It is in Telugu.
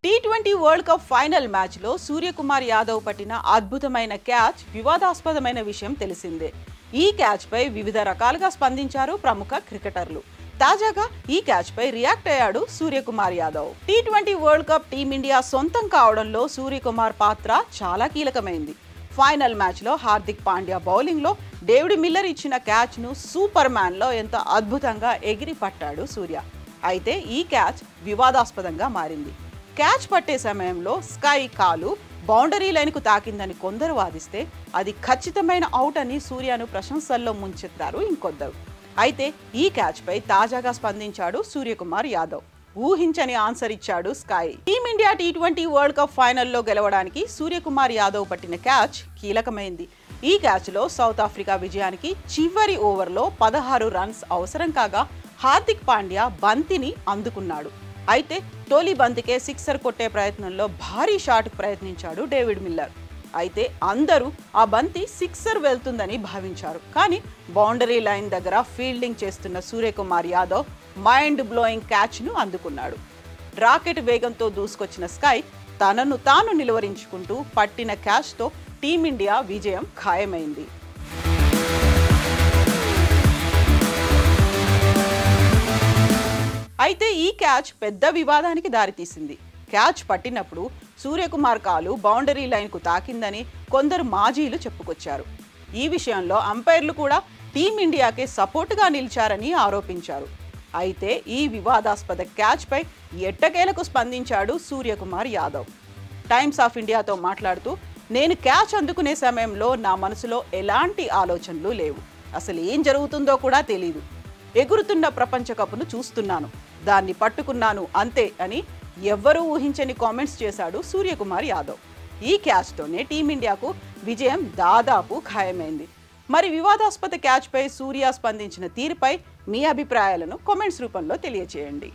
T20 world cup final match లో సూర్యకుమార్ యాదవ్ పట్టిన అద్భుతమైన క్యాచ్ వివాదాస్పదమైన విషయం తెలిసిందే. ఈ క్యాచ్ పై వివిధ రకాలుగా స్పందించారు ప్రముఖ క్రికెటర్లు. తాజాగా ఈ క్యాచ్ పై రియాక్ట్ అయ్యాడు Suryakumar Yadav. T20 world cup team India సొంతం కావడంలో సూర్యకుమార్ పాత్ర చాలా కీలకమైంది. ఫైనల్ మ్యాచ్ లో హార్దిక్ పాండ్యా బౌలింగ్ లో డేవిడ్ మిల్లర్ ఇచ్చిన క్యాచ్ ను సూపర్ మ్యాన్ లో ఎంతో అద్భుతంగా ఎగిరి పట్టాడు సూర్య. అయితే ఈ క్యాచ్ వివాదాస్పదంగా మారింది. క్యాచ్ పట్టే సమయంలో స్కై కాలు బౌండరీ లైన్ కు తాకిందని కొందరు వాదిస్తే అది ఖచ్చితమైన అవుట్ అని సూర్యను ప్రశంసల్లో ముంచెత్తారు ఇంకొద్దరు. అయితే ఈ క్యాచ్ పై తాజాగా స్పందించాడు సూర్యకుమార్ యాదవ్. ఊహించని ఆన్సర్ ఇచ్చాడు sky. Team India T20 world cup ఫైనల్లో గెలవడానికి సూర్యకుమార్ యాదవ్ పట్టిన క్యాచ్ కీలకమైంది. ఈ క్యాచ్ లో సౌత్ ఆఫ్రికా విజయానికి చివరి ఓవర్లో 16 రన్స్ అవసరం కాగా హార్దిక్ పాండ్యా బంతిని అందుకున్నాడు. అయితే తొలి బంతికే సిక్సర్ కొట్టే ప్రయత్నంలో భారీ షాట్ ప్రయత్నించాడు డేవిడ్ మిల్లర్. అయితే అందరూ ఆ బంతి సిక్సర్ వెళ్తుందని భావించారు. కానీ బౌండరీ లైన్ దగ్గర ఫీల్డింగ్ చేస్తున్న Suryakumar Yadav mind blowing catch ను అందుకున్నాడు. రాకెట్ వేగంతో దూసుకొచ్చిన స్కై తనను తాను నిలువరించుకుంటూ పట్టిన క్యాచ్ తో టీమిండియా విజయం ఖాయమైంది. అయితే ఈ క్యాచ్ పెద్ద వివాదానికి దారితీసింది. క్యాచ్ పట్టినప్పుడు సూర్యకుమార్ కాలు బౌండరీ లైన్ కు తాకిందని కొందరు మాజీలు చెప్పుకొచ్చారు. ఈ విషయంలో అంపైర్లు కూడా టీమిండియాకే సపోర్టుగా నిలిచారని ఆరోపించారు. అయితే ఈ వివాదాస్పద క్యాచ్ పై ఎట్టకేలకు స్పందించాడు సూర్యకుమార్ యాదవ్. టైమ్స్ ఆఫ్ ఇండియాతో మాట్లాడుతూ, నేను క్యాచ్ అందుకునే సమయంలో నా మనసులో ఎలాంటి ఆలోచనలు లేవు. అసలు ఏం జరుగుతుందో కూడా తెలీదు. ఎగురుతున్న ప్రపంచ కప్ను చూస్తున్నాను, దాన్ని పట్టుకున్నాను అంతే అని ఎవ్వరూ ఊహించని కామెంట్స్ చేశాడు సూర్యకుమార్ యాదవ్. ఈ క్యాచ్తోనే టీమిండియాకు విజయం దాదాపు ఖాయమైంది. మరి వివాదాస్పద క్యాచ్ పై సూర్య స్పందించిన తీరుపై మీ అభిప్రాయాలను కామెంట్స్ రూపంలో తెలియచేయండి.